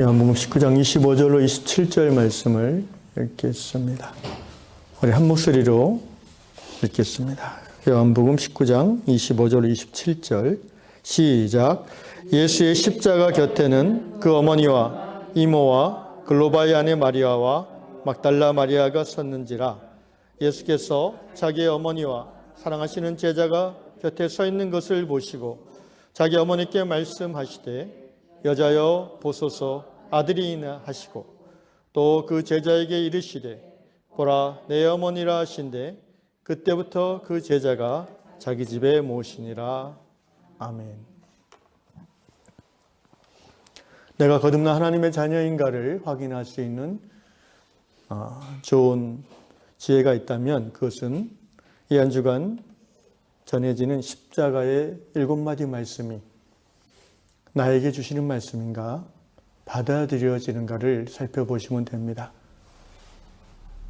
요한복음 19장 25절로 27절 말씀을 읽겠습니다. 우리 한 목소리로 읽겠습니다. 요한복음 19장 25절로 27절 시작. 예수의 십자가 곁에는 그 어머니와 이모와 글로바의 아내 마리아와 막달라 마리아가 섰는지라. 예수께서 자기의 어머니와 사랑하시는 제자가 곁에 서 있는 것을 보시고 자기 어머니께 말씀하시되 여자여 보소서 아들이나 하시고 또 그 제자에게 이르시되 보라 내 어머니라 하신대 그때부터 그 제자가 자기 집에 모시니라. 아멘. 내가 거듭난 하나님의 자녀인가를 확인할 수 있는 좋은 지혜가 있다면 그것은 이 한 주간 전해지는 십자가의 7마디 말씀이 나에게 주시는 말씀인가 받아들여지는가를 살펴보시면 됩니다.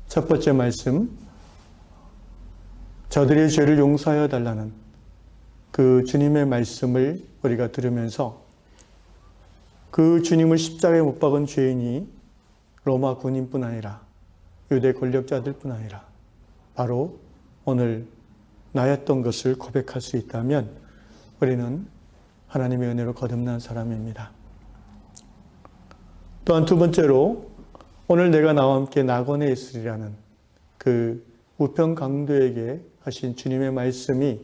첫 번째 말씀, 저들의 죄를 용서하여 달라는 그 주님의 말씀을 우리가 들으면서 그 주님을 십자가에 못 박은 죄인이 로마 군인뿐 아니라 유대 권력자들뿐 아니라 바로 오늘 나였던 것을 고백할 수 있다면 우리는 하나님의 은혜로 거듭난 사람입니다. 또한 두 번째로 오늘 내가 나와 함께 낙원에 있으리라는 그 우편 강도에게 하신 주님의 말씀이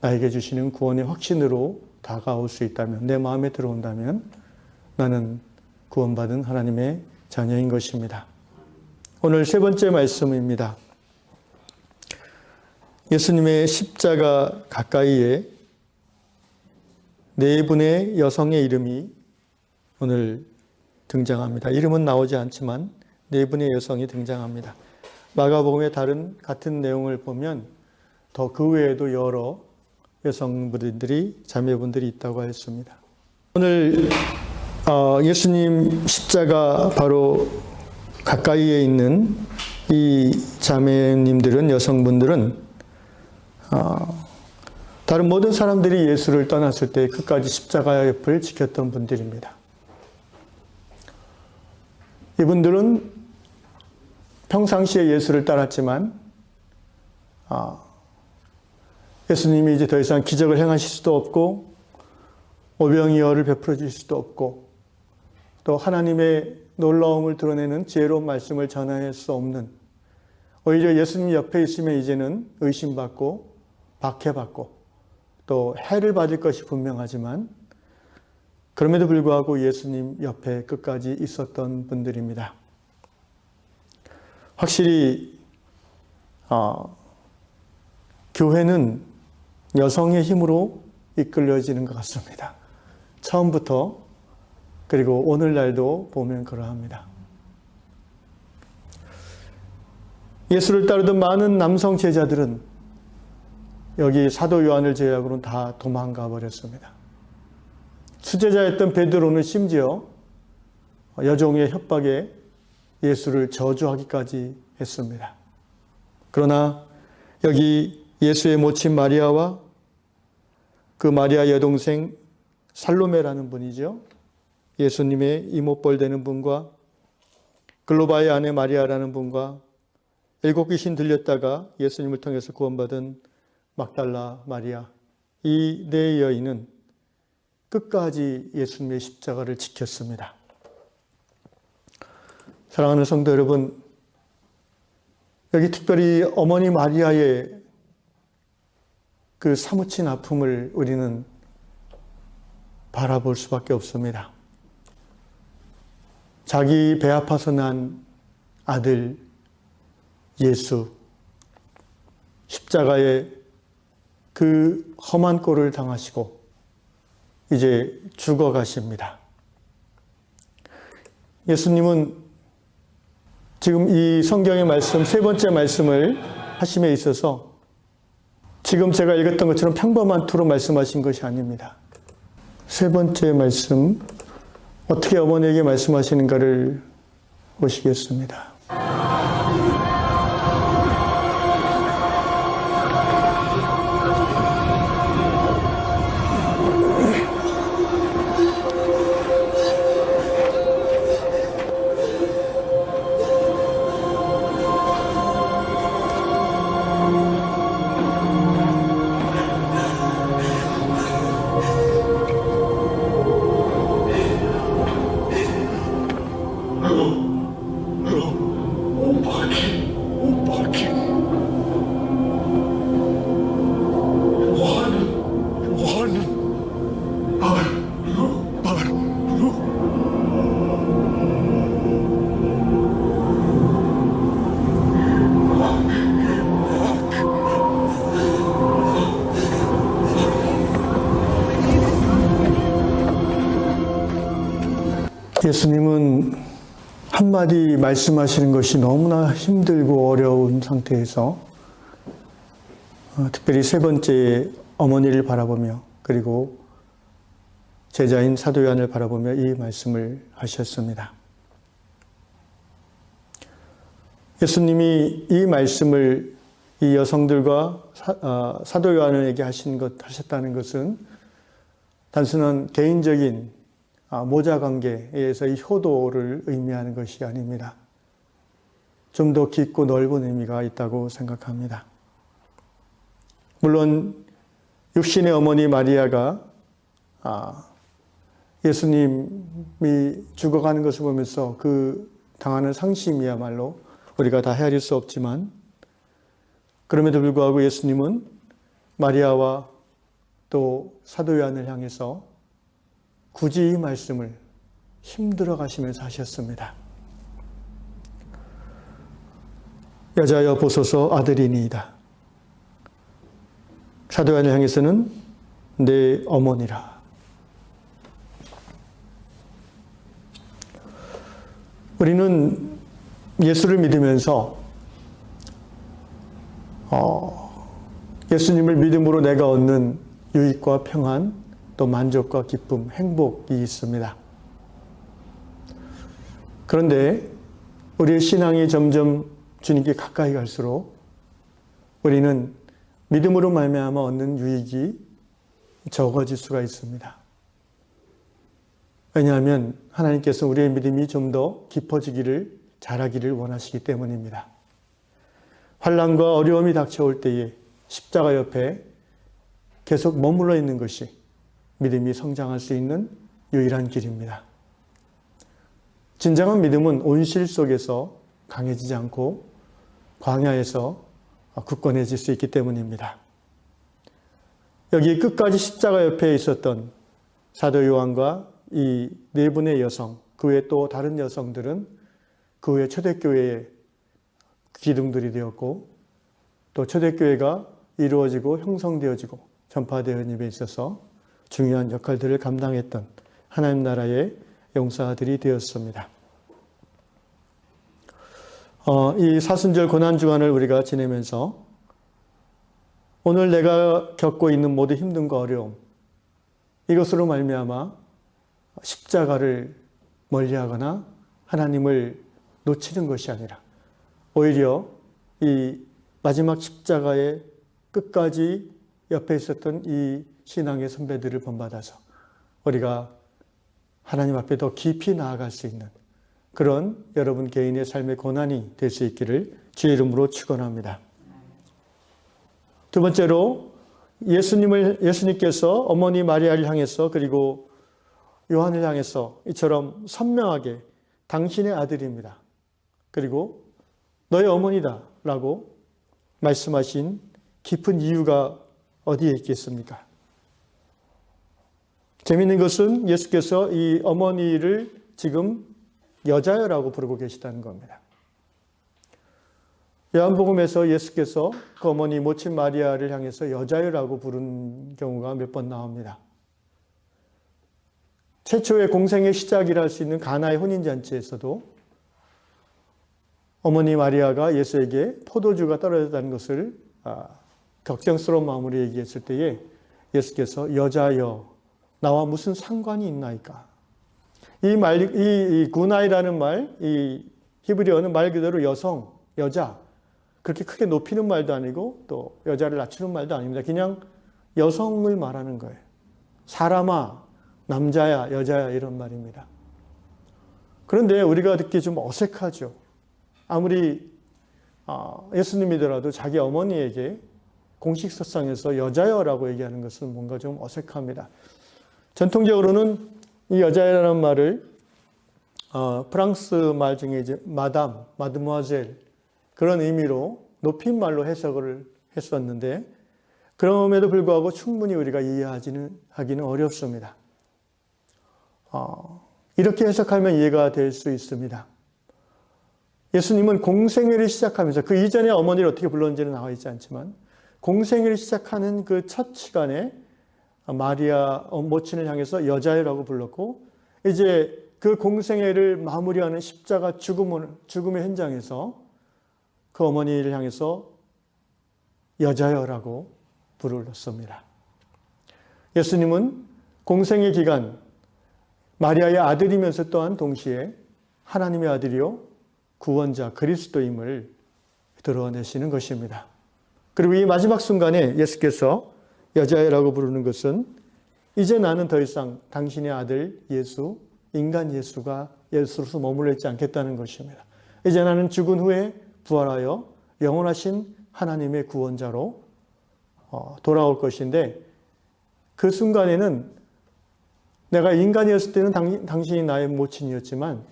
나에게 주시는 구원의 확신으로 다가올 수 있다면, 내 마음에 들어온다면 나는 구원받은 하나님의 자녀인 것입니다. 오늘 세 번째 말씀입니다. 예수님의 십자가 가까이에 네 분의 여성의 이름이 오늘 등장합니다. 이름은 나오지 않지만 네 분의 여성이 등장합니다. 마가복음의 같은 내용을 보면 더 그 외에도 여러 여성분들이 자매분들이 있다고 하였습니다. 오늘 예수님 십자가 바로 가까이에 있는 이 자매님들은, 여성분들은 다른 모든 사람들이 예수를 떠났을 때 끝까지 십자가 옆을 지켰던 분들입니다. 이분들은 평상시에 예수를 따랐지만 예수님이 이제 더 이상 기적을 행하실 수도 없고 오병이어를 베풀어 주실 수도 없고 또 하나님의 놀라움을 드러내는 지혜로운 말씀을 전할 수 없는, 오히려 예수님 옆에 있으면 이제는 의심받고 박해받고 또 해를 받을 것이 분명하지만 그럼에도 불구하고 예수님 옆에 끝까지 있었던 분들입니다. 확실히 교회는 여성의 힘으로 이끌려지는 것 같습니다. 처음부터 그리고 오늘날도 보면 그러합니다. 예수를 따르던 많은 남성 제자들은 여기 사도 요한을 제외하고는 다 도망가 버렸습니다. 수제자였던 베드로는 심지어 여종의 협박에 예수를 저주하기까지 했습니다. 그러나 여기 예수의 모친 마리아와 그 마리아 여동생 살로메라는 분이죠. 예수님의 이모뻘 되는 분과 글로바의 아내 마리아라는 분과 7 귀신 들렸다가 예수님을 통해서 구원받은 막달라 마리아, 이 네 여인은 끝까지 예수님의 십자가를 지켰습니다. 사랑하는 성도 여러분, 여기 특별히 어머니 마리아의 그 사무친 아픔을 우리는 바라볼 수밖에 없습니다. 자기 배 아파서 난 아들 예수, 십자가에 그 험한 꼴을 당하시고 이제 죽어가십니다. 예수님은 지금 이 성경의 말씀, 세 번째 말씀을 하심에 있어서 지금 제가 읽었던 것처럼 평범한 투로 말씀하신 것이 아닙니다. 세 번째 말씀, 어떻게 어머니에게 말씀하시는가를 보시겠습니다. 예수님은 한마디 말씀하시는 것이 너무나 힘들고 어려운 상태에서 특별히 세 번째 어머니를 바라보며 그리고 제자인 사도 요한을 바라보며 이 말씀을 하셨습니다. 예수님이 이 말씀을 이 여성들과 사도 요한에게 하셨다는 것은 단순한 개인적인 모자 관계에서의 효도를 의미하는 것이 아닙니다. 좀 더 깊고 넓은 의미가 있다고 생각합니다. 물론 육신의 어머니 마리아가 예수님이 죽어가는 것을 보면서 그 당하는 상심이야말로 우리가 다 헤아릴 수 없지만, 그럼에도 불구하고 예수님은 마리아와 또 사도 요한을 향해서 굳이 이 말씀을 힘들어 가시면서 하셨습니다. 여자여 보소서 아들이니이다. 사도 요한을 향해서는 내 어머니라. 우리는 예수를 믿으면서 예수님을 믿음으로 내가 얻는 유익과 평안, 또 만족과 기쁨, 행복이 있습니다. 그런데 우리의 신앙이 점점 주님께 가까이 갈수록 우리는 믿음으로 말미암아 얻는 유익이 적어질 수가 있습니다. 왜냐하면 하나님께서 우리의 믿음이 좀 더 깊어지기를, 자라기를 원하시기 때문입니다. 환난과 어려움이 닥쳐올 때에 십자가 옆에 계속 머물러 있는 것이 믿음이 성장할 수 있는 유일한 길입니다. 진정한 믿음은 온실 속에서 강해지지 않고 광야에서 굳건해질 수 있기 때문입니다. 여기 끝까지 십자가 옆에 있었던 사도 요한과 이 네 분의 여성, 그 외에 또 다른 여성들은 그 후에 초대교회의 기둥들이 되었고, 또 초대교회가 이루어지고 형성되어지고 전파되는 일에 있어서 중요한 역할들을 감당했던 하나님 나라의 용사들이 되었습니다. 이 사순절 고난주간을 우리가 지내면서 오늘 내가 겪고 있는 모든 힘듦과 어려움, 이것으로 말미암아 십자가를 멀리하거나 하나님을 놓치는 것이 아니라 오히려 이 마지막 십자가의 끝까지 옆에 있었던 이 신앙의 선배들을 본받아서 우리가 하나님 앞에 더 깊이 나아갈 수 있는 그런 여러분 개인의 삶의 고난이 될 수 있기를 주의 이름으로 축원합니다. 두 번째로 예수님께서 어머니 마리아를 향해서 그리고 요한을 향해서 이처럼 선명하게 당신의 아들입니다. 그리고 너의 어머니다 라고 말씀하신 깊은 이유가 어디에 있겠습니까? 재미있는 것은 예수께서 이 어머니를 지금 여자여라고 부르고 계시다는 겁니다. 요한복음에서 예수께서 그 어머니 모친 마리아를 향해서 여자여라고 부른 경우가 몇 번 나옵니다. 최초의 공생의 시작이라 할 수 있는 가나의 혼인잔치에서도 어머니 마리아가 예수에게 포도주가 떨어졌다는 것을 걱정스러운 마음으로 얘기했을 때에 예수께서 여자여 나와 무슨 상관이 있나이까. 이 구나이라는 말, 이 히브리어는 말 그대로 여성, 여자, 그렇게 크게 높이는 말도 아니고 또 여자를 낮추는 말도 아닙니다. 그냥 여성을 말하는 거예요. 사람아, 남자야, 여자야 이런 말입니다. 그런데 우리가 듣기 좀 어색하죠. 아무리 예수님이더라도 자기 어머니에게 공식석상에서 여자여라고 얘기하는 것은 뭔가 좀 어색합니다. 전통적으로는 이 여자여라는 말을 프랑스 말 중에 이제 마담, 마드모아젤 그런 의미로 높임말로 해석을 했었는데 그럼에도 불구하고 충분히 우리가 이해하기는 어렵습니다. 이렇게 해석하면 이해가 될 수 있습니다. 예수님은 공생애를 시작하면서 그 이전에 어머니를 어떻게 불렀는지는 나와 있지 않지만 공생애를 시작하는 그 첫 시간에 마리아 모친을 향해서 여자여라고 불렀고 이제 그 공생애를 마무리하는 십자가 죽음의 현장에서 그 어머니를 향해서 여자여라고 부르렀습니다. 예수님은 공생의 기간 마리아의 아들이면서 또한 동시에 하나님의 아들이요 구원자 그리스도임을 드러내시는 것입니다. 그리고 이 마지막 순간에 예수께서 여자애라고 부르는 것은 이제 나는 더 이상 당신의 아들 예수, 인간 예수가 예수로서 머물러 있지 않겠다는 것입니다. 이제 나는 죽은 후에 부활하여 영원하신 하나님의 구원자로 돌아올 것인데 그 순간에는 내가 인간이었을 때는 당신이 나의 모친이었지만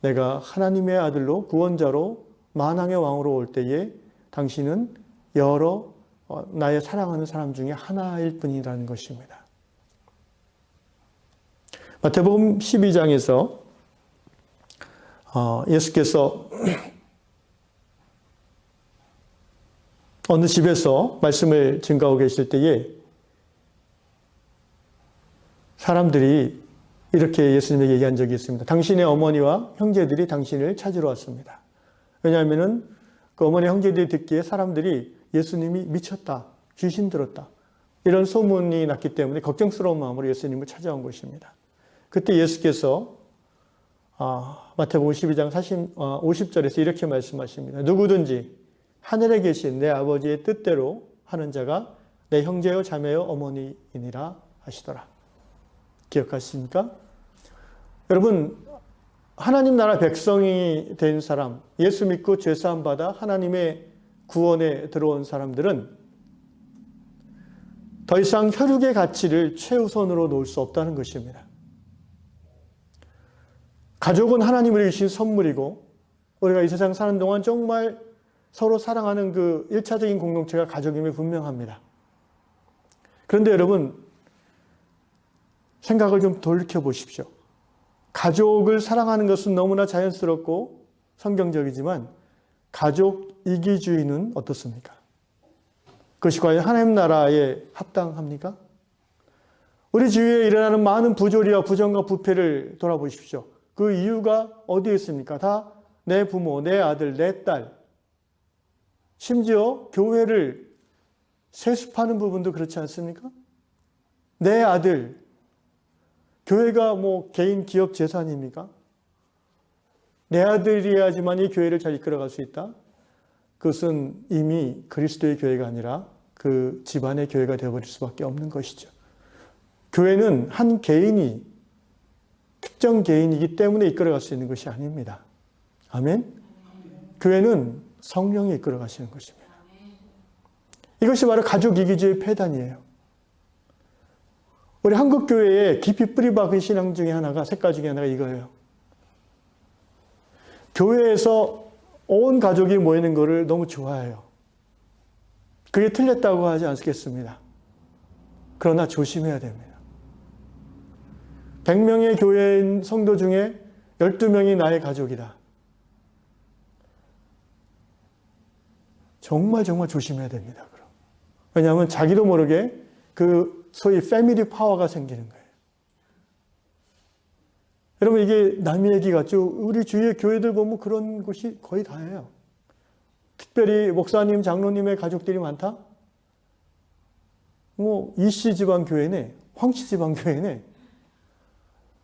내가 하나님의 아들로 구원자로 만왕의 왕으로 올 때에 당신은 여러 나의 사랑하는 사람 중에 하나일 뿐이라는 것입니다. 마태복음 12장에서 예수께서 어느 집에서 말씀을 증거하고 계실 때에 사람들이 이렇게 예수님에게 얘기한 적이 있습니다. 당신의 어머니와 형제들이 당신을 찾으러 왔습니다. 왜냐하면 그 어머니 형제들이 듣기에 사람들이 예수님이 미쳤다, 귀신 들었다 이런 소문이 났기 때문에 걱정스러운 마음으로 예수님을 찾아온 것입니다. 그때 예수께서 마태복음 12장 50절에서 이렇게 말씀하십니다. 누구든지 하늘에 계신 내 아버지의 뜻대로 하는 자가 내 형제요 자매요 어머니이니라 하시더라. 기억하십니까? 여러분, 하나님 나라 백성이 된 사람, 예수 믿고 죄사함 받아 하나님의 구원에 들어온 사람들은 더 이상 혈육의 가치를 최우선으로 놓을 수 없다는 것입니다. 가족은 하나님으로 주신 선물이고 우리가 이 세상 사는 동안 정말 서로 사랑하는 그 1차적인 공동체가 가족임이 분명합니다. 그런데 여러분, 생각을 좀 돌이켜 보십시오. 가족을 사랑하는 것은 너무나 자연스럽고 성경적이지만 가족 이기주의는 어떻습니까? 그것이 과연 하나님 나라에 합당합니까? 우리 주위에 일어나는 많은 부조리와 부정과 부패를 돌아보십시오. 그 이유가 어디에 있습니까? 다 내 부모, 내 아들, 내 딸, 심지어 교회를 세습하는 부분도 그렇지 않습니까? 내 아들, 교회가 개인 기업 재산입니까? 내 아들이어야지만 이 교회를 잘 이끌어갈 수 있다? 그것은 이미 그리스도의 교회가 아니라 그 집안의 교회가 되어버릴 수밖에 없는 것이죠. 교회는 한 개인이, 특정 개인이기 때문에 이끌어갈 수 있는 것이 아닙니다. 아멘? 교회는 성령이 이끌어가시는 것입니다. 이것이 바로 가족 이기주의 폐단이에요. 우리 한국교회에 깊이 뿌리박은 신앙 중에 하나가, 색깔 중에 하나가 이거예요. 교회에서 온 가족이 모이는 것을 너무 좋아해요. 그게 틀렸다고 하지 않겠습니다. 그러나 조심해야 됩니다. 100명의 교회인 성도 중에 12명이 나의 가족이다. 정말 조심해야 됩니다. 그럼. 왜냐하면 자기도 모르게 그 소위 패밀리 파워가 생기는 거예요. 여러분, 이게 남의 얘기 같죠? 우리 주위의 교회들 보면 그런 곳이 거의 다예요. 특별히 목사님, 장로님의 가족들이 많다? 이씨 집안 교회네, 황씨 집안 교회네.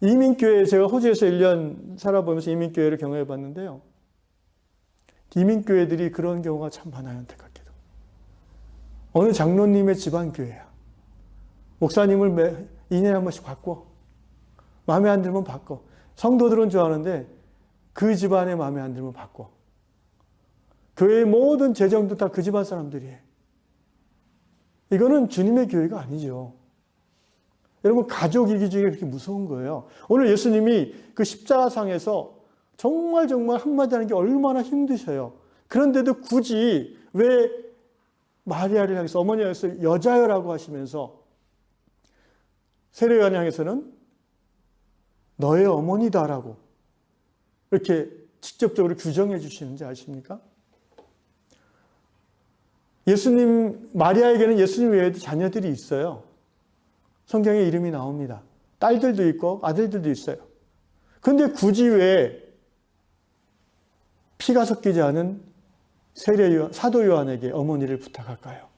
이민교회, 제가 호주에서 1년 살아보면서 이민교회를 경험해 봤는데요. 이민교회들이 그런 경우가 참 많아요, 안타깝게도. 어느 장로님의 집안 교회야. 목사님을 2년에 한 번씩 바꿔. 마음에 안 들면 바꿔. 성도들은 좋아하는데 그 집안에 마음에 안 들면 바꿔. 교회의 모든 재정도 다 그 집안 사람들이 해. 이거는 주님의 교회가 아니죠. 여러분, 가족 이기주의가 그렇게 무서운 거예요. 오늘 예수님이 그 십자가상에서 정말 한마디 하는 게 얼마나 힘드셔요. 그런데도 굳이 왜 마리아를 향해서, 어머니를 향해서 여자여라고 하시면서 세례요한을 향해서는 너의 어머니다라고 이렇게 직접적으로 규정해 주시는지 아십니까? 마리아에게는 예수님 외에도 자녀들이 있어요. 성경에 이름이 나옵니다. 딸들도 있고 아들들도 있어요. 근데 굳이 왜 피가 섞이지 않은 사도 요한에게 어머니를 부탁할까요?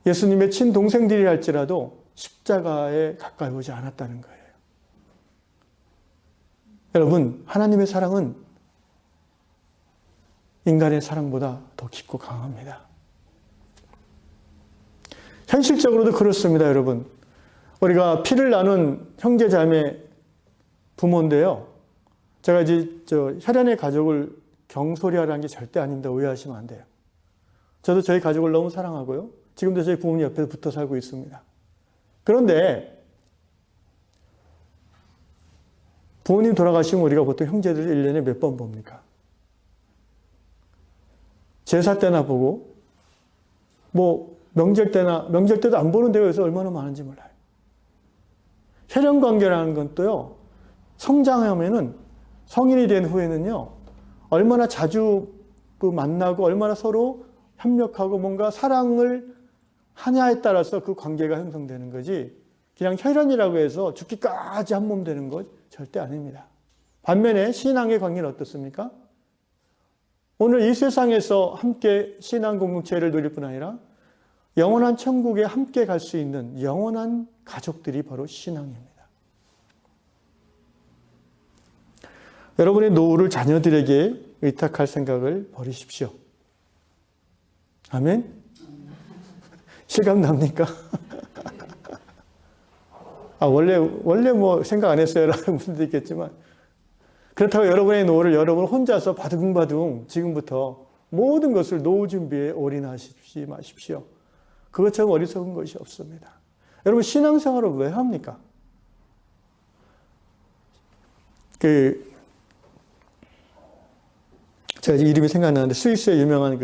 예수님의 친동생들이 할지라도 십자가에 가까이 오지 않았다는 거예요. 여러분, 하나님의 사랑은 인간의 사랑보다 더 깊고 강합니다. 현실적으로도 그렇습니다, 여러분. 우리가 피를 나눈 형제 자매 부모인데요. 제가 이제 혈연의 가족을 경솔히하라는 게 절대 아닙니다. 오해하시면 안 돼요. 저도 저희 가족을 너무 사랑하고요. 지금도 저희 부모님 옆에 붙어 살고 있습니다. 그런데 부모님 돌아가시면 우리가 보통 형제들을 1년에 몇 번 봅니까? 제사 때나 보고, 명절 때도 안 보는 데가 여기서 얼마나 많은지 몰라요. 혈연 관계라는 건 또요, 성장하면은, 성인이 된 후에는요, 얼마나 자주 만나고, 얼마나 서로 협력하고, 뭔가 사랑을 하냐에 따라서 그 관계가 형성되는 거지, 그냥 혈연이라고 해서 죽기까지 한 몸 되는 것 절대 아닙니다. 반면에 신앙의 관계는 어떻습니까? 오늘 이 세상에서 함께 신앙 공동체를 누릴 뿐 아니라 영원한 천국에 함께 갈 수 있는 영원한 가족들이 바로 신앙입니다. 여러분의 노후를 자녀들에게 의탁할 생각을 버리십시오. 아멘? 실감 납니까? 원래 생각 안 했어요. 라는 분도 있겠지만. 그렇다고 여러분의 노후를 여러분 혼자서 바둥바둥 지금부터 모든 것을 노후 준비에 올인하시지 마십시오. 그것처럼 어리석은 것이 없습니다. 여러분, 신앙생활을 왜 합니까? 제가 이름이 생각나는데, 스위스의 유명한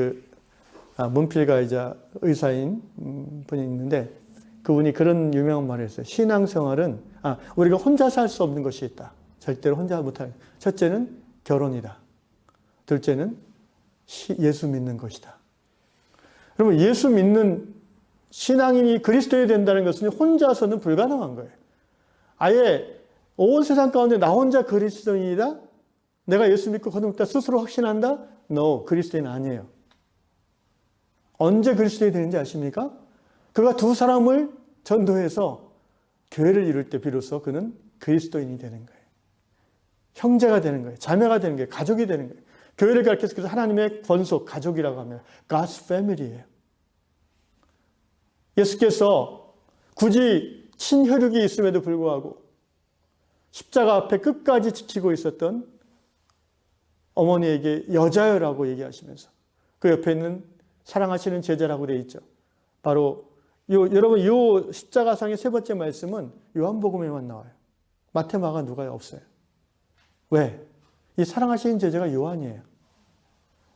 문필가이자 의사인 분이 있는데, 그분이 그런 유명한 말을 했어요. 신앙생활은, 우리가 혼자 살 수 없는 것이 있다. 절대로 혼자 못하는. 첫째는 결혼이다. 둘째는 예수 믿는 것이다. 여러분, 예수 믿는 신앙인이 그리스도인이 된다는 것은 혼자서는 불가능한 거예요. 아예 온 세상 가운데 나 혼자 그리스도인이다? 내가 예수 믿고 거듭났다 스스로 확신한다? No, 그리스도인 아니에요. 언제 그리스도인이 되는지 아십니까? 그가 두 사람을 전도해서 교회를 이룰 때 비로소 그는 그리스도인이 되는 거예요. 형제가 되는 거예요. 자매가 되는 거예요. 가족이 되는 거예요. 교회를 가르쳐서 그래서 하나님의 권속, 가족이라고 하면 God's family예요. 예수께서 굳이 친혈육이 있음에도 불구하고 십자가 앞에 끝까지 지키고 있었던 어머니에게 여자여라고 얘기하시면서 그 옆에 있는 사랑하시는 제자라고 되어 있죠. 바로 여러분 이 십자가상의 세 번째 말씀은 요한복음에만 나와요. 마태, 마가, 누가에 없어요. 왜? 이 사랑하시는 제자가 요한이에요.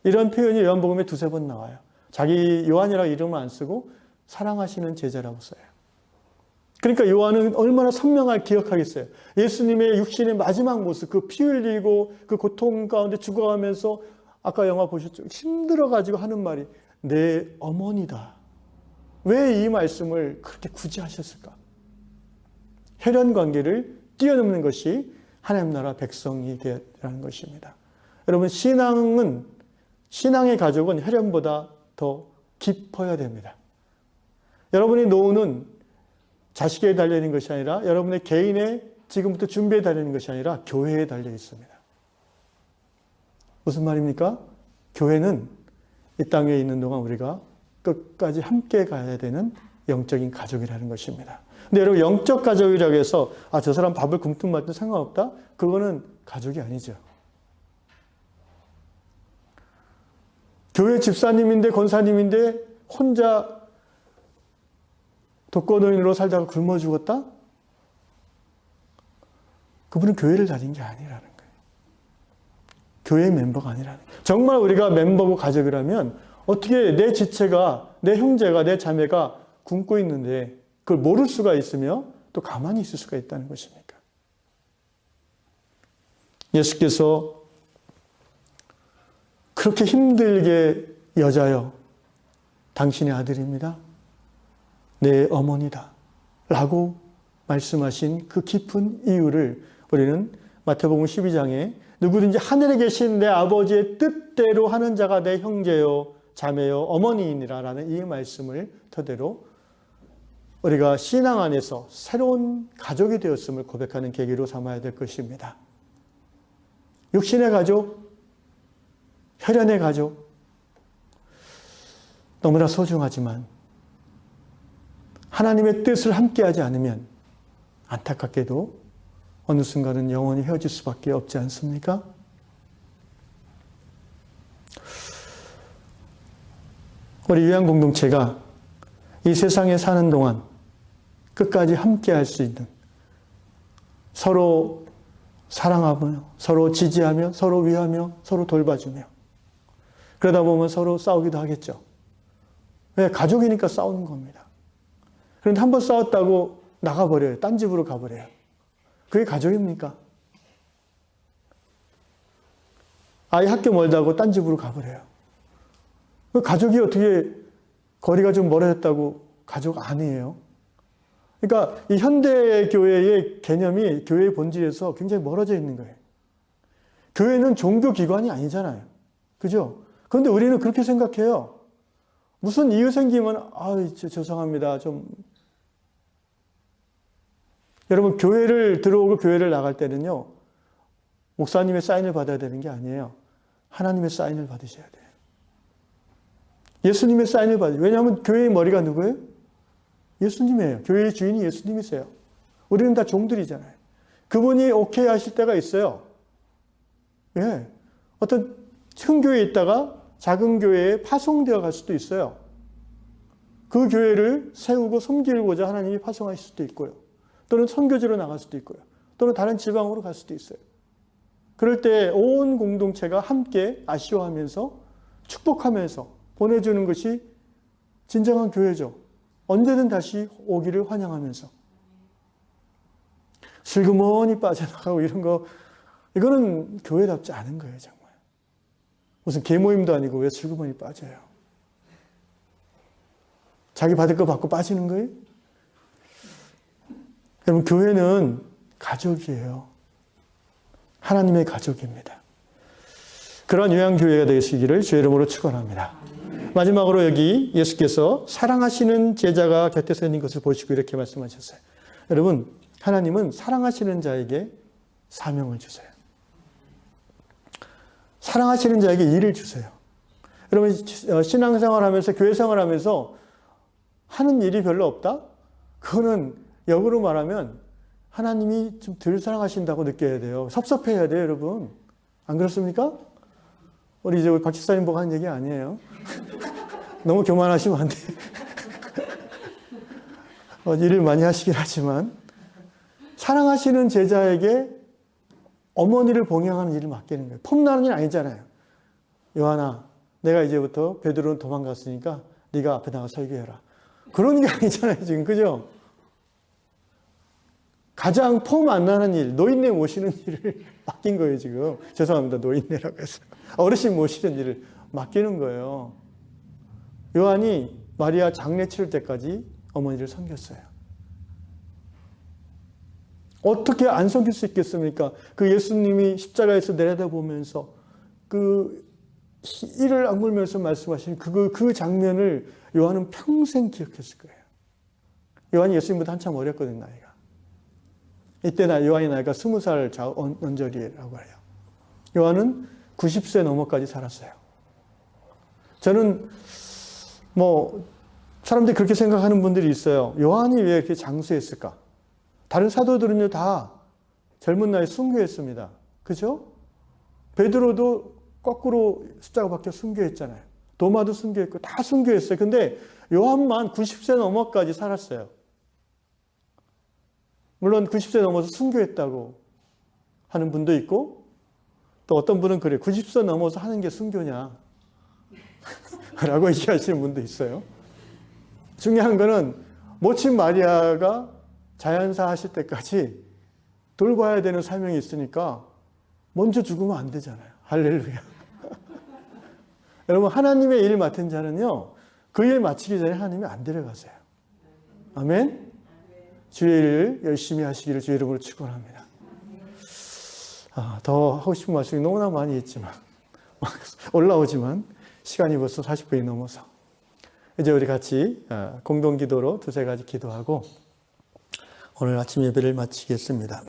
이런 표현이 요한복음에 두세 번 나와요. 자기 요한이라고 이름을 안 쓰고 사랑하시는 제자라고 써요. 그러니까 요한은 얼마나 선명하게 기억하겠어요. 예수님의 육신의 마지막 모습, 그 피 흘리고 그 고통 가운데 죽어가면서 아까 영화 보셨죠? 힘들어가지고 하는 말이 내 어머니다. 왜 이 말씀을 그렇게 굳이 하셨을까? 혈연 관계를 뛰어넘는 것이 하나님 나라 백성이 되라는 것입니다. 여러분, 신앙의 가족은 혈연보다 더 깊어야 됩니다. 여러분의 노후는 자식에게 달려있는 것이 아니라 여러분의 개인의 지금부터 준비에 달려있는 것이 아니라 교회에 달려 있습니다. 무슨 말입니까? 교회는 이 땅에 있는 동안 우리가 끝까지 함께 가야 되는 영적인 가족이라는 것입니다. 근데 여러분, 영적 가족이라고 해서 저 사람 밥을 굶든 말든 상관없다? 그거는 가족이 아니죠. 교회 집사님인데 권사님인데 혼자 독거노인으로 살다가 굶어 죽었다? 그분은 교회를 다닌 게 아니라는 거예요. 교회의 멤버가 아니라는 거예요. 정말 우리가 멤버고 가족이라면 어떻게 내 지체가, 내 형제가, 내 자매가 굶고 있는데 그걸 모를 수가 있으며 또 가만히 있을 수가 있다는 것입니까? 예수께서 그렇게 힘들게 여자여, 당신의 아들입니다. 내 어머니다. 라고 말씀하신 그 깊은 이유를 우리는 마태복음 12장에 누구든지 하늘에 계신 내 아버지의 뜻대로 하는 자가 내 형제요 자매요 어머니이니라 라는 이 말씀을 토대로 우리가 신앙 안에서 새로운 가족이 되었음을 고백하는 계기로 삼아야 될 것입니다. 육신의 가족, 혈연의 가족, 너무나 소중하지만 하나님의 뜻을 함께하지 않으면 안타깝게도 어느 순간은 영원히 헤어질 수밖에 없지 않습니까? 우리 요한 공동체가 이 세상에 사는 동안 끝까지 함께할 수 있는, 서로 사랑하며 서로 지지하며 서로 위하며 서로 돌봐주며 그러다 보면 서로 싸우기도 하겠죠. 왜? 가족이니까 싸우는 겁니다. 그런데 한번 싸웠다고 나가버려요. 딴 집으로 가버려요. 그게 가족입니까? 아이 학교 멀다고 딴 집으로 가버려요. 가족이 어떻게 거리가 좀 멀어졌다고 가족 아니에요? 그러니까 이 현대 교회의 개념이 교회의 본질에서 굉장히 멀어져 있는 거예요. 교회는 종교기관이 아니잖아요. 그죠? 그런데 우리는 그렇게 생각해요. 무슨 이유 생기면 죄송합니다. 여러분 교회를 들어오고 교회를 나갈 때는요. 목사님의 사인을 받아야 되는 게 아니에요. 하나님의 사인을 받으셔야 돼요. 예수님의 사인을 받으세요. 왜냐하면 교회의 머리가 누구예요? 예수님이에요. 교회의 주인이 예수님이세요. 우리는 다 종들이잖아요. 그분이 오케이 하실 때가 있어요. 예. 어떤 큰 교회에 있다가 작은 교회에 파송되어 갈 수도 있어요. 그 교회를 세우고 섬기고자 하나님이 파송하실 수도 있고요. 또는 선교지로 나갈 수도 있고요. 또는 다른 지방으로 갈 수도 있어요. 그럴 때 온 공동체가 함께 아쉬워하면서 축복하면서 보내주는 것이 진정한 교회죠. 언제든 다시 오기를 환영하면서. 슬그머니 빠져나가고 이런 거, 이거는 교회답지 않은 거예요, 정말. 무슨 개모임도 아니고 왜 슬그머니 빠져요? 자기 받을 거 받고 빠지는 거예요? 여러분, 교회는 가족이에요. 하나님의 가족입니다. 그런 요양교회가 되시기를 주의 이름으로 축원합니다. 마지막으로 여기 예수께서 사랑하시는 제자가 곁에 있는 것을 보시고 이렇게 말씀하셨어요. 여러분, 하나님은 사랑하시는 자에게 사명을 주세요. 사랑하시는 자에게 일을 주세요. 여러분, 신앙생활하면서 교회 생활하면서 하는 일이 별로 없다? 그거는 역으로 말하면 하나님이 좀 덜 사랑하신다고 느껴야 돼요. 섭섭해야 돼요, 여러분. 안 그렇습니까? 우리 이제 박 집사님 보고 하는 얘기 아니에요. 너무 교만하시면 안 돼요. 일을 많이 하시긴 하지만 사랑하시는 제자에게 어머니를 봉양하는 일을 맡기는 거예요. 폼나는 일 아니잖아요. 요한아, 내가 이제부터 베드로는 도망갔으니까 네가 앞에 나가 설교해라. 그런 게 아니잖아요, 지금. 그죠? 가장 폼 안 나는 일, 노인네 모시는 일을 맡긴 거예요, 지금. 죄송합니다. 노인네라고 해서. 어르신 모시는 일을 맡기는 거예요. 요한이 마리아 장례 치를 때까지 어머니를 섬겼어요. 어떻게 안 섬길 수 있겠습니까? 그 예수님이 십자가에서 내려다보면서 그 이를 악물면서 말씀하신 그 장면을 요한은 평생 기억했을 거예요. 요한이 예수님보다 한참 어렸거든요, 나이가. 이때 요한의 나이가 20살 언저리라고 해요. 요한은 90세 넘어까지 살았어요. 저는 사람들이 그렇게 생각하는 분들이 있어요. 요한이 왜 이렇게 장수했을까? 다른 사도들은요, 다 젊은 나이에 순교했습니다. 그죠? 베드로도 거꾸로 십자가 박혀 순교했잖아요. 도마도 순교했고, 다 순교했어요. 근데 요한만 90세 넘어까지 살았어요. 물론 90세 넘어서 순교했다고 하는 분도 있고, 또 어떤 분은 그래요. 90세 넘어서 하는 게 순교냐? 라고 얘기하시는 분도 있어요. 중요한 거는 모친 마리아가 자연사 하실 때까지 돌봐야 되는 사명이 있으니까 먼저 죽으면 안 되잖아요. 할렐루야. 여러분, 하나님의 일 맡은 자는요, 그 일 마치기 전에 하나님이 안 데려가세요. 아멘? 주의 일을 열심히 하시기를 주의 이름으로 축원합니다. 더 하고 싶은 말씀이 너무나 많이 있지만 올라오지만 시간이 벌써 40분이 넘어서 이제 우리 같이 공동기도로 두세 가지 기도하고 오늘 아침 예배를 마치겠습니다.